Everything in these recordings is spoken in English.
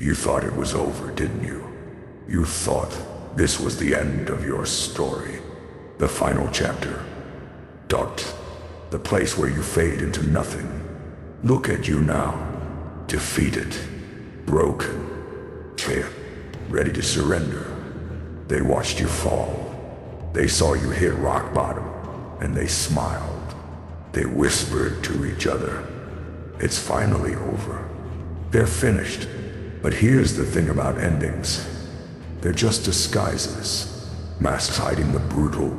You thought it was over, didn't you? You thought this was the end of your story. The final chapter. Dot. The place where you fade into nothing. Look at you now. Defeated. Broken. Clear. Ready to surrender. They watched you fall. They saw you hit rock bottom, and they smiled. They whispered to each other, "It's finally over. They're finished." But here's the thing about endings. They're just disguises, masks hiding the brutal,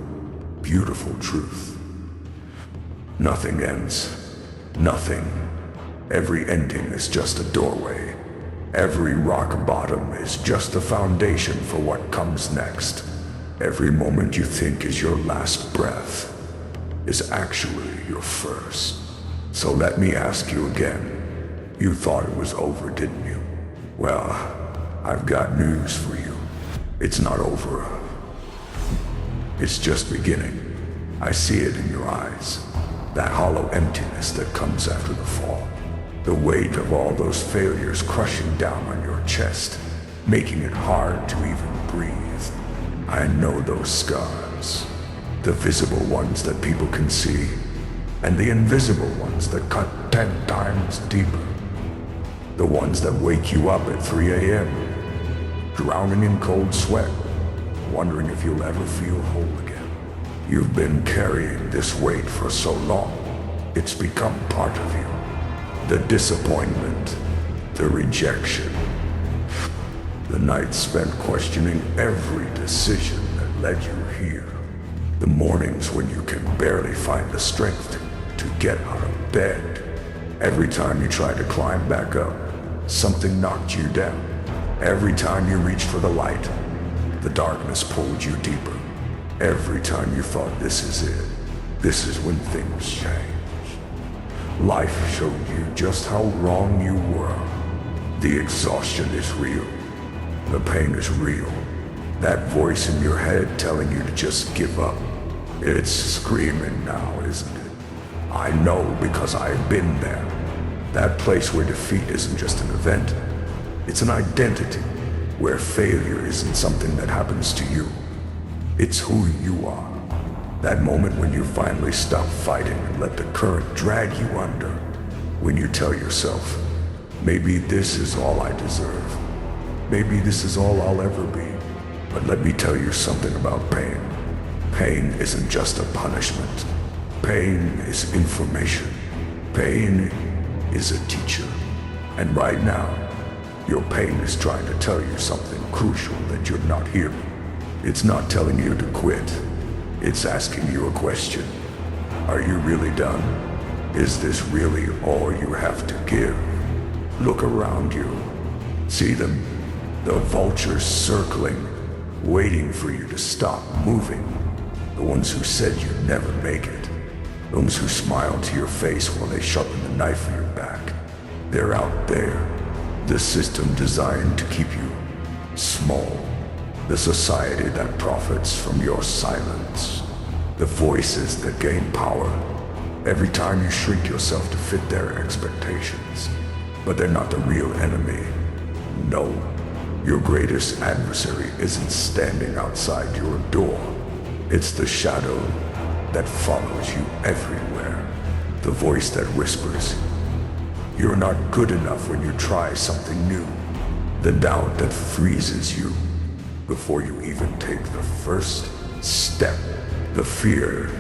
beautiful truth. Nothing ends. Nothing. Every ending is just a doorway. Every rock bottom is just the foundation for what comes next. Every moment you think is your last breath is actually your first. So let me ask you again. You thought it was over, didn't you? Well, I've got news for you. It's not over. It's just beginning. I see it in your eyes. That hollow emptiness that comes after the fall. The weight of all those failures crushing down on your chest, making it hard to even breathe. I know those scars. The visible ones that people can see, and the invisible ones that cut 10 times deeper. The ones that wake you up at 3 a.m., drowning in cold sweat, wondering if you'll ever feel whole again. You've been carrying this weight for so long, it's become part of you. The disappointment, the rejection, the nights spent questioning every decision that led you here. The mornings when you can barely find the strength to get out of bed. Every time you tried to climb back up, something knocked you down. Every time you reached for the light, the darkness pulled you deeper. Every time you thought this is it, this is when things change. Life showed you just how wrong you were. The exhaustion is real. The pain is real. That voice in your head telling you to just give up. It's screaming now, isn't it? I know because I've been there. That place where defeat isn't just an event. It's an identity, where failure isn't something that happens to you. It's who you are. That moment when you finally stop fighting and let the current drag you under. When you tell yourself, maybe this is all I deserve. Maybe this is all I'll ever be. But let me tell you something about pain. Pain isn't just a punishment. Pain is information. Pain is a teacher. And right now, your pain is trying to tell you something crucial that you're not hearing. It's not telling you to quit. It's asking you a question. Are you really done? Is this really all you have to give? Look around you. See them? The vultures circling, waiting for you to stop moving. The ones who said you'd never make it. The ones who smiled to your face while they sharpened the knife in your back. They're out there. The system designed to keep you small. The society that profits from your silence. The voices that gain power every time you shrink yourself to fit their expectations. But they're not the real enemy. No. Your greatest adversary isn't standing outside your door. It's the shadow that follows you everywhere. The voice that whispers, you're not good enough when you try something new. The doubt that freezes you before you even take the first step. The fear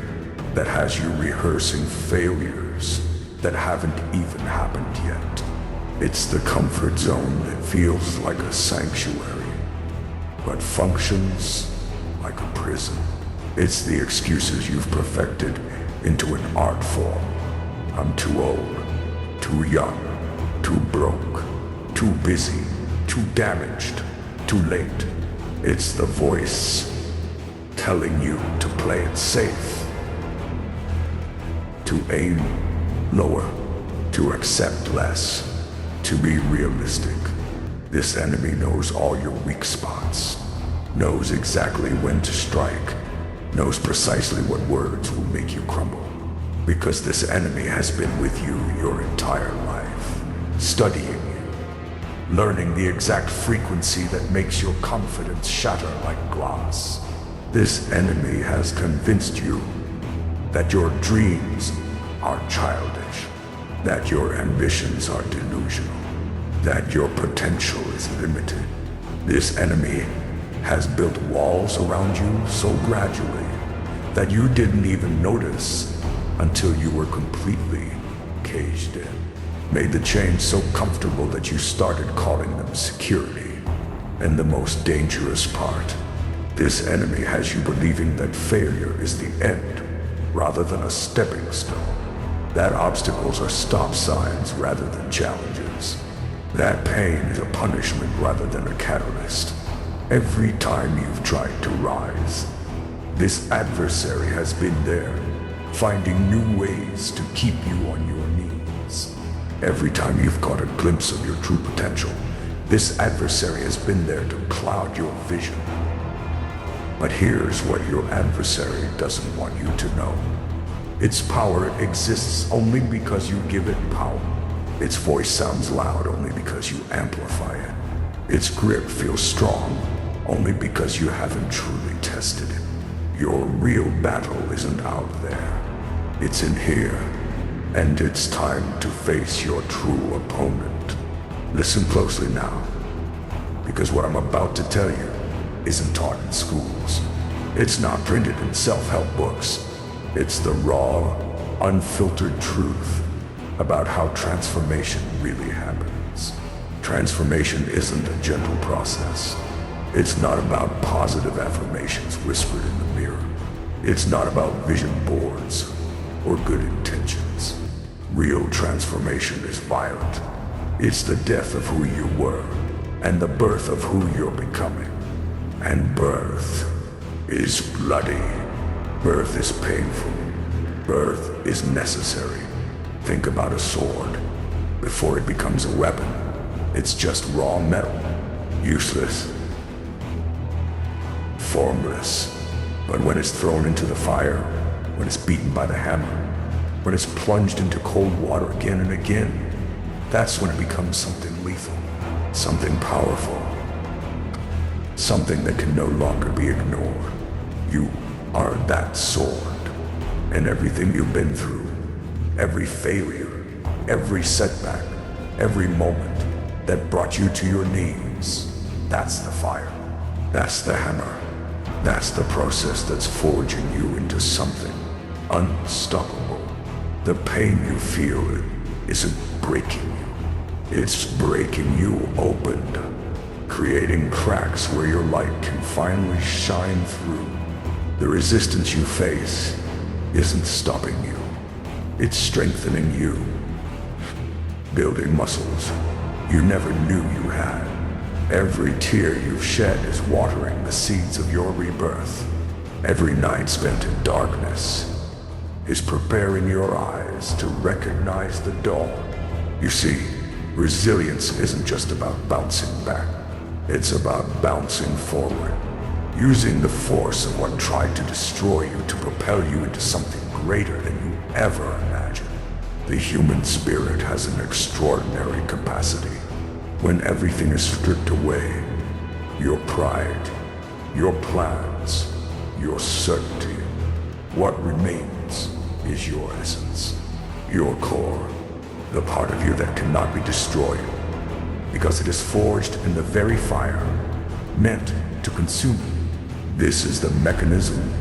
that has you rehearsing failures that haven't even happened yet. It's the comfort zone that feels like a sanctuary, but functions like a prison. It's the excuses you've perfected into an art form. I'm too old, too young, too broke, too busy, too damaged, too late. It's the voice telling you to play it safe, to aim lower, to accept less, to be realistic. This enemy knows all your weak spots, knows exactly when to strike, knows precisely what words will make you crumble. Because this enemy has been with you your entire life, studying you, learning the exact frequency that makes your confidence shatter like glass. This enemy has convinced you that your dreams are childish, that your ambitions are delusional, that your potential is limited. This enemy has built walls around you so gradually that you didn't even notice until you were completely caged in. Made the change so comfortable that you started calling them security. And the most dangerous part, this enemy has you believing that failure is the end rather than a stepping stone. That obstacles are stop signs rather than challenges. That pain is a punishment rather than a catalyst. Every time you've tried to rise, this adversary has been there, finding new ways to keep you on your knees. Every time you've caught a glimpse of your true potential, this adversary has been there to cloud your vision. But here's what your adversary doesn't want you to know. Its power exists only because you give it power. Its voice sounds loud only because you amplify it. Its grip feels strong only because you haven't truly tested it. Your real battle isn't out there. It's in here. And it's time to face your true opponent. Listen closely now, because what I'm about to tell you isn't taught in schools. It's not printed in self-help books. It's the raw, unfiltered truth about how transformation really happens. Transformation isn't a gentle process. It's not about positive affirmations whispered in the mirror. It's not about vision boards or good intentions. Real transformation is violent. It's the death of who you were and the birth of who you're becoming. And birth is bloody. Birth is painful. Birth is necessary. Think about a sword. Before it becomes a weapon, it's just raw metal. Useless. Formless. But when it's thrown into the fire, when it's beaten by the hammer, when it's plunged into cold water again and again, that's when it becomes something lethal, something powerful, something that can no longer be ignored. You are that sword, and everything you've been through, every failure, every setback, every moment that brought you to your knees, that's the fire, that's the hammer, that's the process that's forging you into something unstoppable. The pain you feel isn't breaking you, it's breaking you open, creating cracks where your light can finally shine through. The resistance you face isn't stopping you, it's strengthening you, building muscles you never knew you had. Every tear you've shed is watering the seeds of your rebirth. Every night spent in darkness is preparing your eyes to recognize the dawn. You see, resilience isn't just about bouncing back. It's about bouncing forward, using the force of what tried to destroy you to propel you into something greater than you ever imagined. The human spirit has an extraordinary capacity. When everything is stripped away, your pride, your plans, your certainty, what remains is your essence, your core, the part of you that cannot be destroyed, because it is forged in the very fire, meant to consume it. This is the mechanism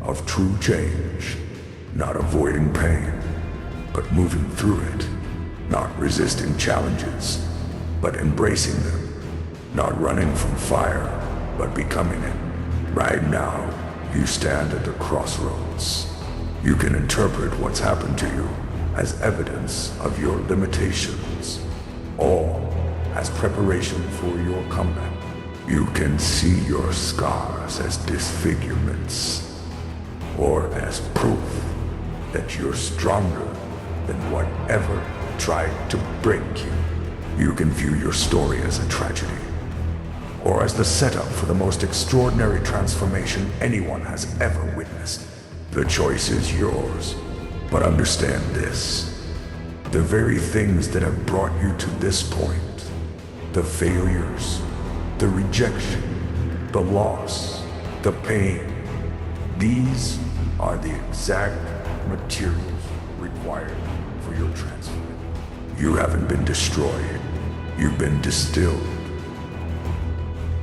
of true change, not avoiding pain, but moving through it, not resisting challenges, but embracing them, not running from fire, but becoming it. Right now, you stand at the crossroads. You can interpret what's happened to you as evidence of your limitations, or as preparation for your comeback. You can see your scars as disfigurements, or as proof that you're stronger than whatever tried to break you. You can view your story as a tragedy, or as the setup for the most extraordinary transformation anyone has ever witnessed. The choice is yours, but understand this. The very things that have brought you to this point, the failures, the rejection, the loss, the pain. These are the exact materials required for your transformation. You haven't been destroyed. You've been distilled,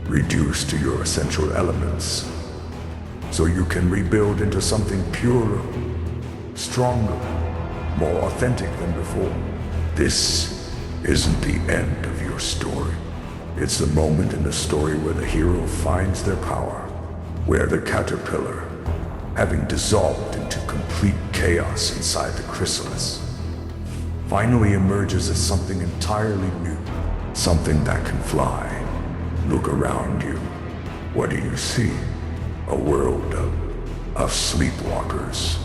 reduced to your essential elements, so you can rebuild into something purer, stronger, more authentic than before. This isn't the end of your story. It's the moment in the story where the hero finds their power, where the caterpillar, having dissolved into complete chaos inside the chrysalis, finally emerges as something entirely new, something that can fly. Look around you. What do you see? A world of sleepwalkers,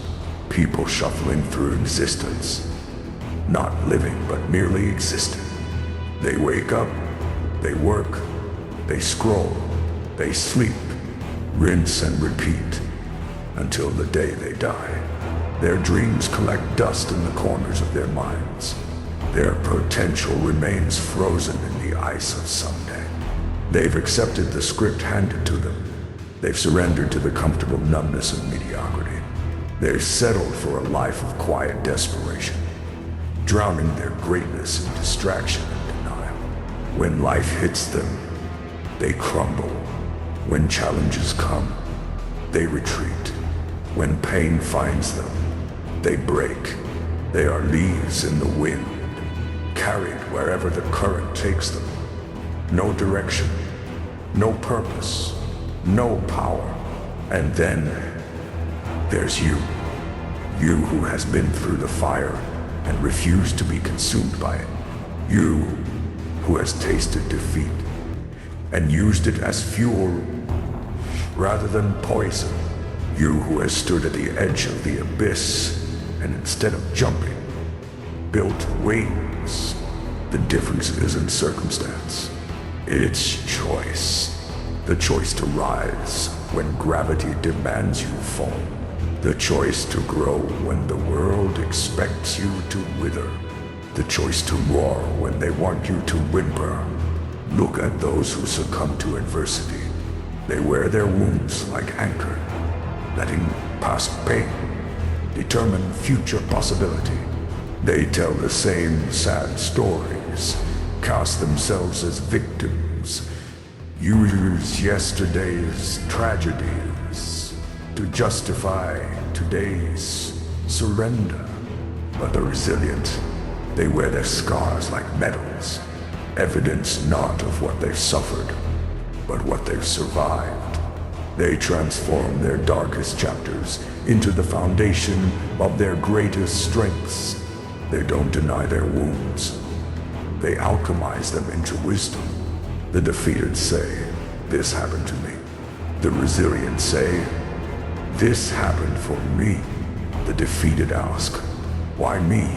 people shuffling through existence, not living but merely existing. They wake up, they work, they scroll, they sleep, rinse and repeat, until the day they die. Their dreams collect dust in the corners of their minds. Their potential remains frozen in the ice of someday. They've accepted the script handed to them. They've surrendered to the comfortable numbness of mediocrity. They've settled for a life of quiet desperation, drowning their greatness in distraction and denial. When life hits them, they crumble. When challenges come, they retreat. When pain finds them, they break. They are leaves in the wind, carried wherever the current takes them. No direction, no purpose, no power. And then there's you. You who has been through the fire and refused to be consumed by it. You who has tasted defeat and used it as fuel rather than poison. You who has stood at the edge of the abyss and instead of jumping, built wings. The difference isn't circumstance. It's choice. The choice to rise when gravity demands you fall. The choice to grow when the world expects you to wither. The choice to roar when they want you to whimper. Look at those who succumb to adversity. They wear their wounds like anchor, letting past pain determine future possibility. They tell the same sad stories, cast themselves as victims, use yesterday's tragedies to justify today's surrender. But the resilient, they wear their scars like medals, evidence not of what they've suffered, but what they've survived. They transform their darkest chapters into the foundation of their greatest strengths. They don't deny their wounds. They alchemize them into wisdom. The defeated say, "This happened to me." The resilient say, "This happened for me." The defeated ask, "Why me?"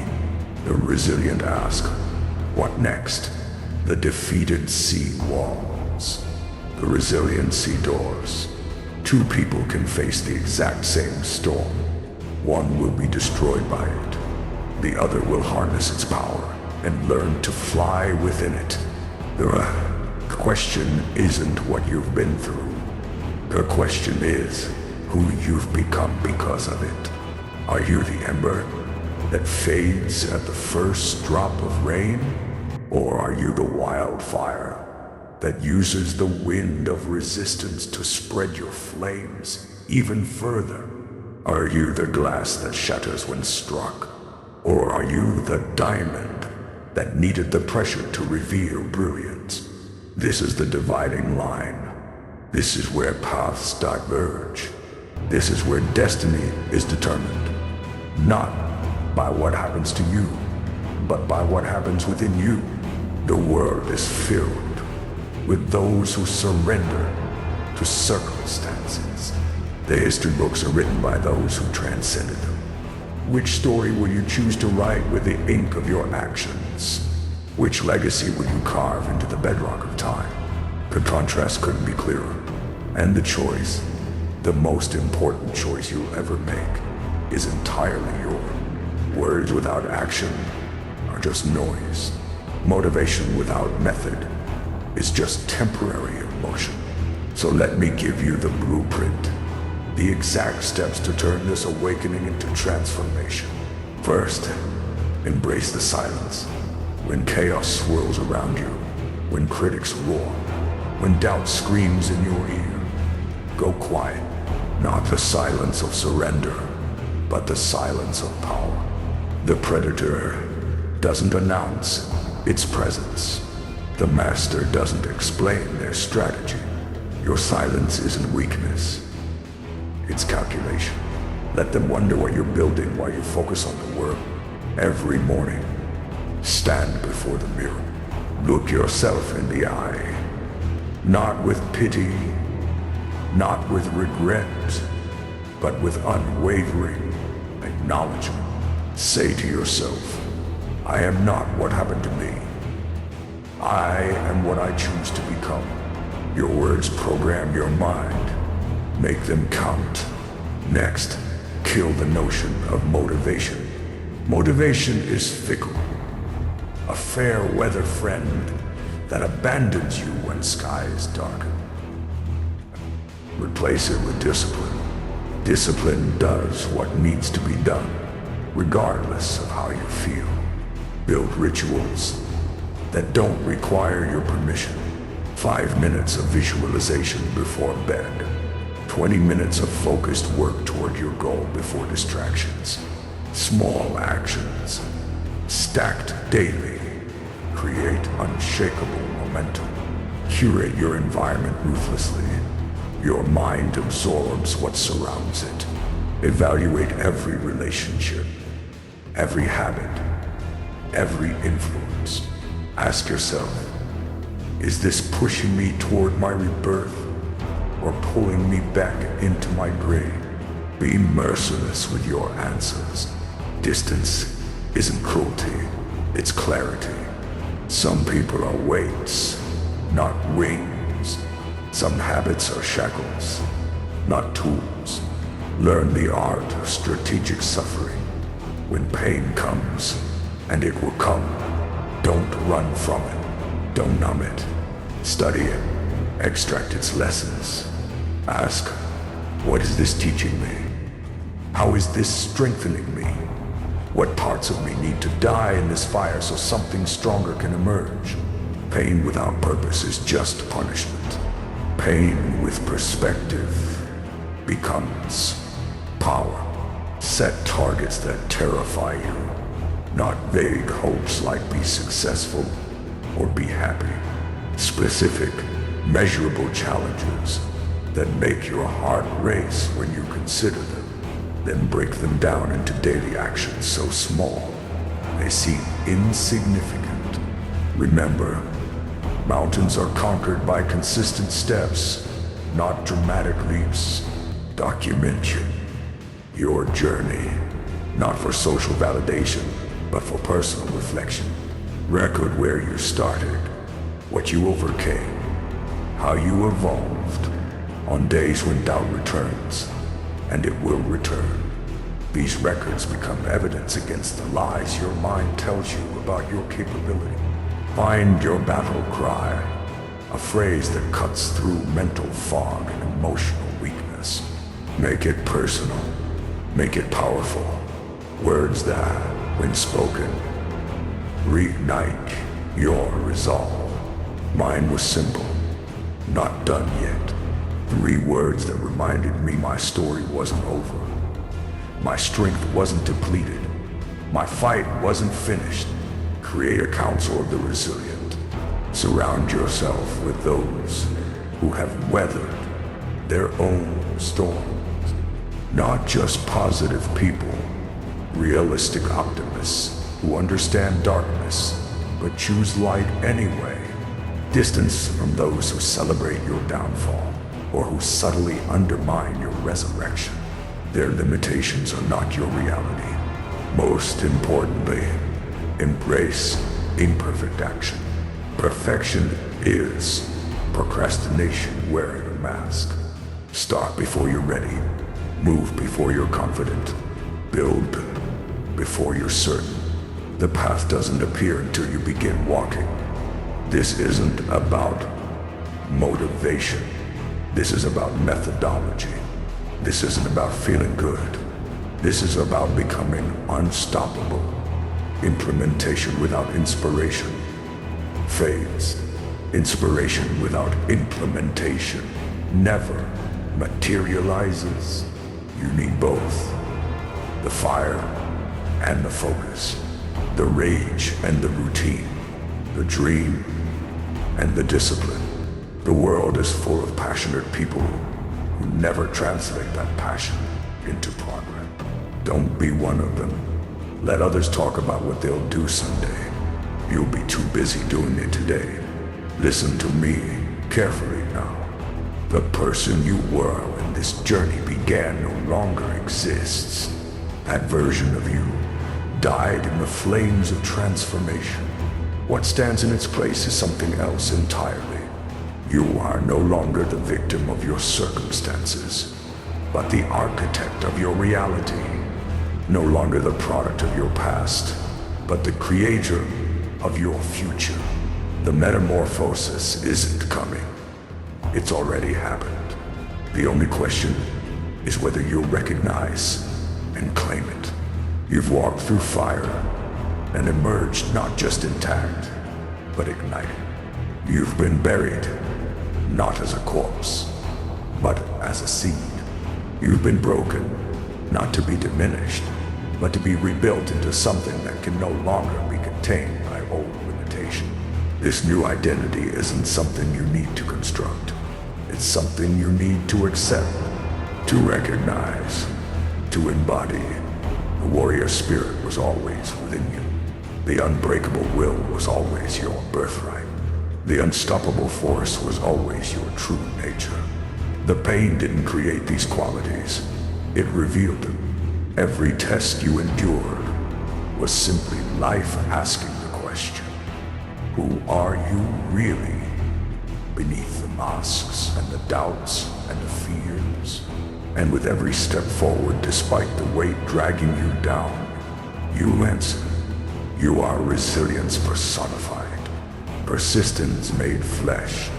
The resilient ask, "What next?" The defeated see walls. The resilient see doors. Two people can face the exact same storm. One will be destroyed by it. The other will harness its power and learn to fly within it. The question isn't what you've been through. The question is who you've become because of it. Are you the ember that fades at the first drop of rain? Or are you the wildfire that uses the wind of resistance to spread your flames even further? Are you the glass that shatters when struck? Or are you the diamond that needed the pressure to reveal brilliance? This is the dividing line. This is where paths diverge. This is where destiny is determined. Not by what happens to you, but by what happens within you. The world is filled with those who surrender to circumstances. The history books are written by those who transcended them. Which story will you choose to write with the ink of your actions? Which legacy will you carve into the bedrock of time? The contrast couldn't be clearer. And the choice, the most important choice you'll ever make, is entirely yours. Words without action are just noise. Motivation without method is just temporary emotion. So let me give you the blueprint, the exact steps to turn this awakening into transformation. First, embrace the silence. When chaos swirls around you, when critics roar, when doubt screams in your ear, go quiet. Not the silence of surrender, but the silence of power. The predator doesn't announce its presence. The master doesn't explain their strategy. Your silence isn't weakness. It's calculation. Let them wonder what you're building while you focus on the work. Every morning, stand before the mirror. Look yourself in the eye. Not with pity, not with regret, but with unwavering acknowledgement. Say to yourself, I am not what happened to me. I am what I choose to become. Your words program your mind. Make them count. Next, kill the notion of motivation. Motivation is fickle. A fair weather friend that abandons you when skies darken. Replace it with discipline. Discipline does what needs to be done, regardless of how you feel. Build rituals that don't require your permission. 5 minutes of visualization before bed. 20 minutes of focused work toward your goal before distractions. Small actions, stacked daily, create unshakable momentum. Curate your environment ruthlessly. Your mind absorbs what surrounds it. Evaluate every relationship, every habit, every influence. Ask yourself, is this pushing me toward my rebirth or pulling me back into my grave? Be merciless with your answers. Distance isn't cruelty, it's clarity. Some people are weights, not wings. Some habits are shackles, not tools. Learn the art of strategic suffering. When pain comes, and it will come, don't run from it. Don't numb it. Study it. Extract its lessons. Ask, what is this teaching me? How is this strengthening me? What parts of me need to die in this fire so something stronger can emerge? Pain without purpose is just punishment. Pain with perspective becomes power. Set targets that terrify you, not vague hopes like be successful or be happy. Specific, measurable challenges that make your heart race when you consider them. Then break them down into daily actions so small they seem insignificant. Remember, mountains are conquered by consistent steps, not dramatic leaps. Document your journey, not for social validation, but for personal reflection. Record where you started, what you overcame, how you evolved. On days when doubt returns, and it will return, these records become evidence against the lies your mind tells you about your capability. Find your battle cry, a phrase that cuts through mental fog and emotional weakness. Make it personal, make it powerful. Words that, when spoken, reignite your resolve. Mine was simple, not done yet. 3 words that reminded me my story wasn't over. My strength wasn't depleted. My fight wasn't finished. Create a council of the resilient. Surround yourself with those who have weathered their own storms. Not just positive people, realistic optimists who understand darkness but choose light anyway. Distance from those who celebrate your downfall or who subtly undermine your resurrection. Their limitations are not your reality. Most importantly, embrace imperfect action. Perfection is procrastination wearing a mask. Start before you're ready. Move before you're confident. Build before you're certain. The path doesn't appear until you begin walking. This isn't about motivation. This is about methodology. This isn't about feeling good. This is about becoming unstoppable. Implementation without inspiration fades. Inspiration without implementation never materializes. You need both. The fire and the focus. The rage and the routine. The dream and the discipline. The world is full of passionate people who never translate that passion into progress. Don't be one of them. Let others talk about what they'll do someday. You'll be too busy doing it today. Listen to me carefully now. The person you were when this journey began no longer exists. That version of you died in the flames of transformation. What stands in its place is something else entirely. You are no longer the victim of your circumstances, but the architect of your reality. No longer the product of your past, but the creator of your future. The metamorphosis isn't coming. It's already happened. The only question is whether you'll recognize and claim it. You've walked through fire and emerged not just intact, but ignited. You've been buried, not as a corpse, but as a seed. You've been broken, not to be diminished, but to be rebuilt into something that can no longer be contained by old limitation. This new identity isn't something you need to construct. It's something you need to accept, to recognize, to embody. The warrior spirit was always within you. The unbreakable will was always your birthright. The unstoppable force was always your true nature. The pain didn't create these qualities. It revealed them. Every test you endured was simply life asking the question, who are you really? Beneath the masks and the doubts and the fears. And with every step forward, despite the weight dragging you down, you answer. You are resilience personified, persistence made flesh,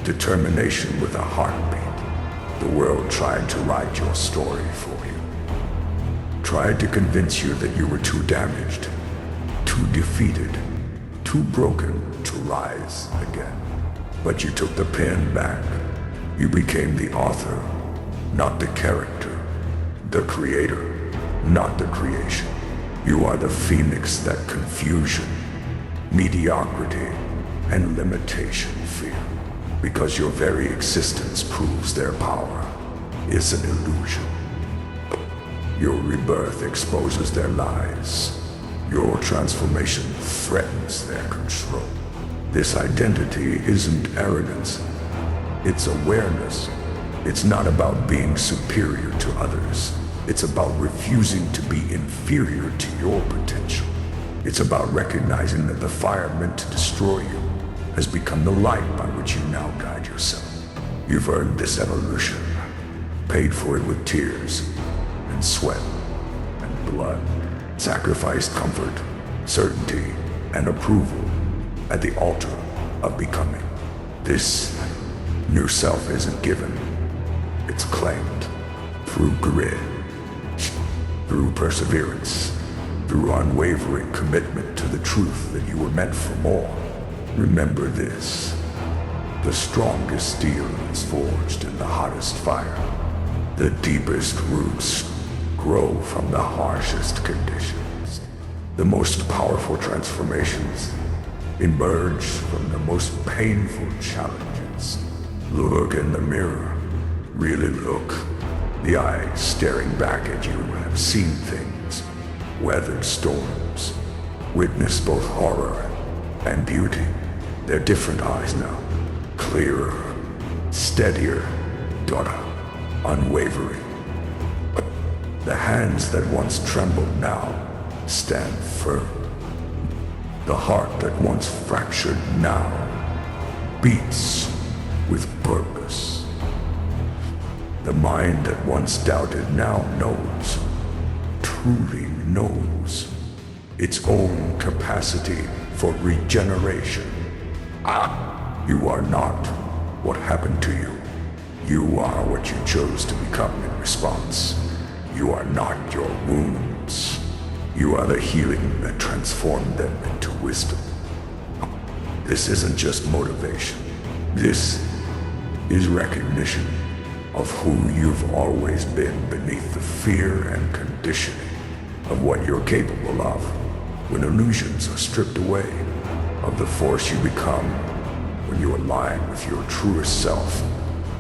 determination with a heartbeat. The world tried to write your story for you. Tried to convince you that you were too damaged, too defeated, too broken to rise again. But you took the pen back. You became the author, not the character, the creator, not the creation. You are the phoenix that confusion, mediocrity, and limitation fear, because your very existence proves their power is an illusion. Your rebirth exposes their lies. Your transformation threatens their control. This identity isn't arrogance, it's awareness. It's not about being superior to others. It's about refusing to be inferior to your potential. It's about recognizing that the fire meant to destroy you has become the light by which you now guide yourself. You've earned this evolution, paid for it with tears and sweat and blood, sacrificed comfort, certainty, and approval at the altar of becoming. This new self isn't given, it's claimed through grit, through perseverance, through unwavering commitment to the truth that you were meant for more. Remember this, the strongest steel is forged in the hottest fire. The deepest roots grow from the harshest conditions. The most powerful transformations emerge from the most painful challenges. Look in the mirror, really look. The eyes staring back at you have seen things, weathered storms, witnessed both horror and beauty. They're different eyes now, clearer, steadier, unwavering. The hands that once trembled now stand firm. The heart that once fractured now beats with purpose. The mind that once doubted now knows, truly knows, its own capacity for regeneration. You are not what happened to you. You are what you chose to become in response. You are not your wounds. You are the healing that transformed them into wisdom. This isn't just motivation. This is recognition of who you've always been beneath the fear and conditioning of what you're capable of when illusions are stripped away, of the force you become when you align with your truest self.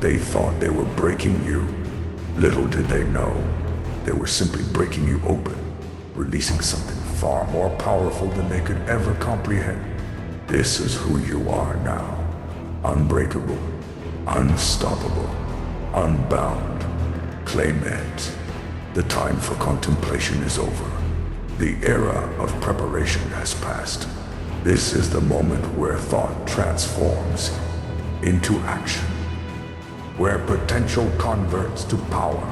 They thought they were breaking you. Little did they know they were simply breaking you open, releasing something far more powerful than they could ever comprehend. This is who you are now. Unbreakable, unstoppable, unbound. Claim it. The time for contemplation is over. The era of preparation has passed. This is the moment where thought transforms into action, where potential converts to power,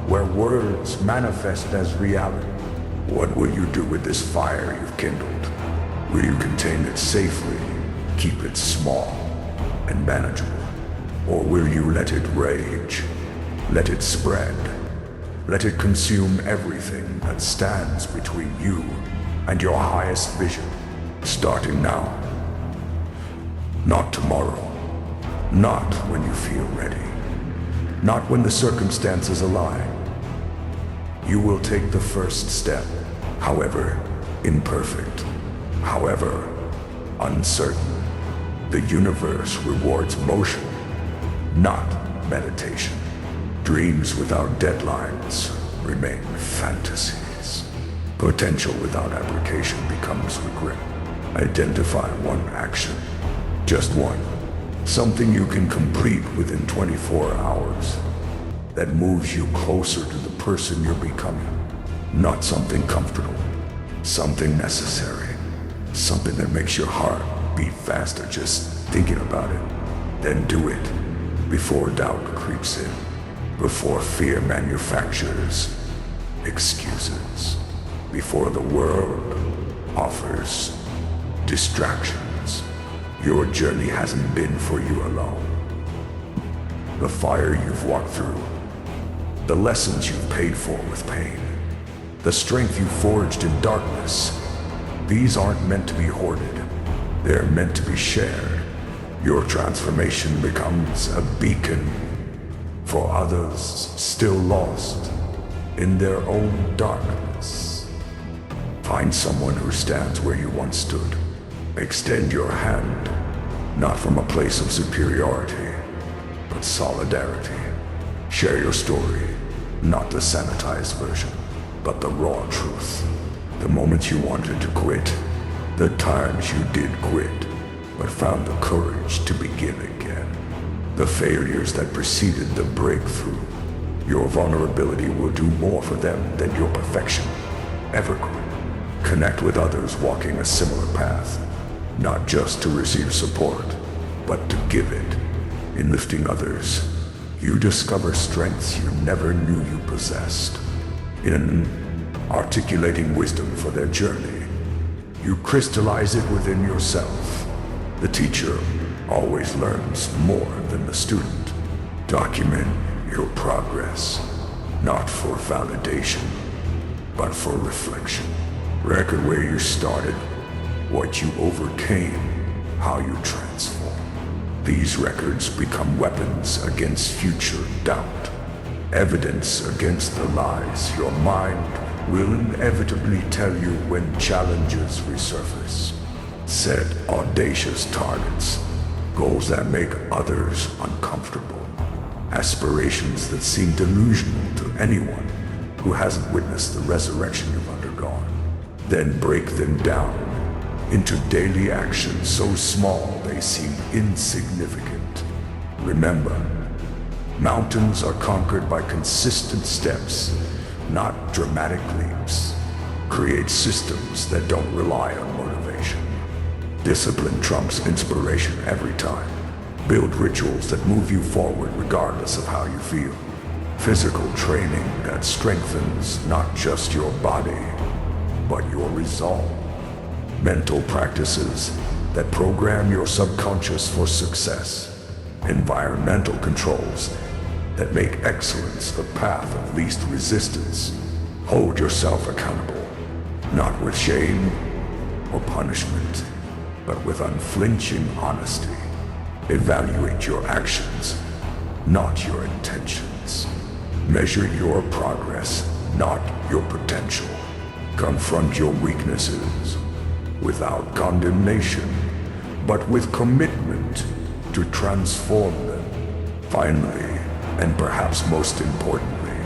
where words manifest as reality. What will you do with this fire you've kindled? Will you contain it safely, keep it small and manageable? Or will you let it rage, let it spread, let it consume everything that stands between you and your highest vision? Starting now. Not tomorrow. Not when you feel ready. Not when the circumstances align. You will take the first step, however imperfect, however uncertain. The universe rewards motion, not meditation. Dreams without deadlines remain fantasies. Potential without application becomes regret. Identify one action, just one. Something you can complete within 24 hours that moves you closer to the person you're becoming. Not something comfortable, something necessary, something that makes your heart beat faster just thinking about it. Then do it before doubt creeps in, before fear manufactures excuses, before the world offers distractions. Your journey hasn't been for you alone. The fire you've walked through, the lessons you've paid for with pain, the strength you forged in darkness, these aren't meant to be hoarded. They're meant to be shared. Your transformation becomes a beacon for others still lost in their own darkness. Find someone who stands where you once stood. Extend your hand, not from a place of superiority, but solidarity. Share your story, not the sanitized version, but the raw truth. The moments you wanted to quit, the times you did quit, but found the courage to begin again. The failures that preceded the breakthrough. Your vulnerability will do more for them than your perfection ever could. Connect with others walking a similar path, not just to receive support, but to give it. In lifting others, you discover strengths you never knew you possessed. In articulating wisdom for their journey, you crystallize it within yourself. The teacher always learns more than the student. Document your progress, not for validation, but for reflection. Record where you started, what you overcame, how you transformed. These records become weapons against future doubt, evidence against the lies your mind will inevitably tell you when challenges resurface. Set audacious targets, goals that make others uncomfortable, aspirations that seem delusional to anyone who hasn't witnessed the resurrection you've undergone. Then break them down into daily actions so small they seem insignificant. Remember, mountains are conquered by consistent steps, not dramatic leaps. Create systems that don't rely on motivation. Discipline trumps inspiration every time. Build rituals that move you forward regardless of how you feel. Physical training that strengthens not just your body, but your resolve. Mental practices that program your subconscious for success, environmental controls that make excellence the path of least resistance. Hold yourself accountable, not with shame or punishment, but with unflinching honesty. Evaluate your actions, not your intentions. Measure your progress, not your potential. Confront your weaknesses without condemnation, but with commitment to transform them. Finally, and perhaps most importantly,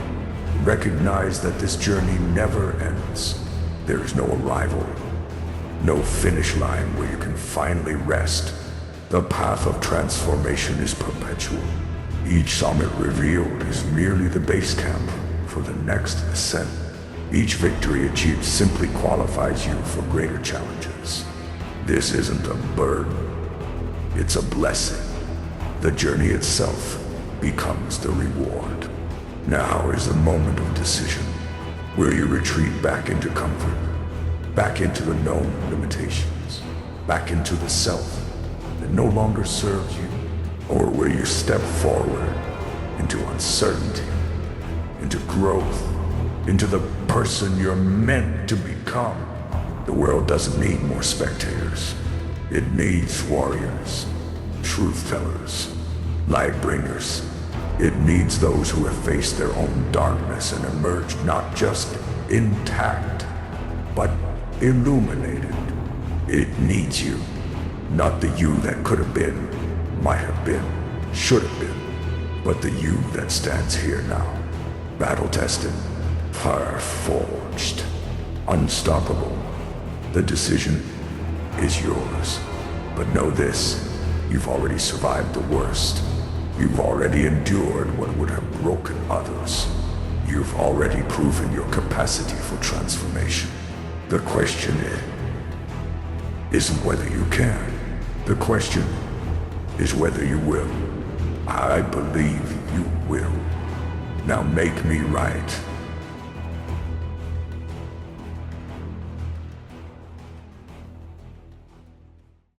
recognize that this journey never ends. There is no arrival, no finish line where you can finally rest. The path of transformation is perpetual. Each summit revealed is merely the base camp for the next ascent. Each victory achieved simply qualifies you for greater challenges. This isn't a burden, it's a blessing. The journey itself becomes the reward. Now is the moment of decision. Will you retreat back into comfort, back into the known limitations, back into the self that no longer serves you? Or will you step forward into uncertainty, into growth, into the person you're meant to become? The world doesn't need more spectators. It needs warriors, truth tellers, light bringers. It needs those who have faced their own darkness and emerged not just intact, but illuminated. It needs you, not the you that could have been, might have been, should have been, but the you that stands here now, battle-tested, fire-forged, unstoppable. The decision is yours. But know this, you've already survived the worst. You've already endured what would have broken others. You've already proven your capacity for transformation. The question isn't whether you can. The question is whether you will. I believe you will. Now make me right.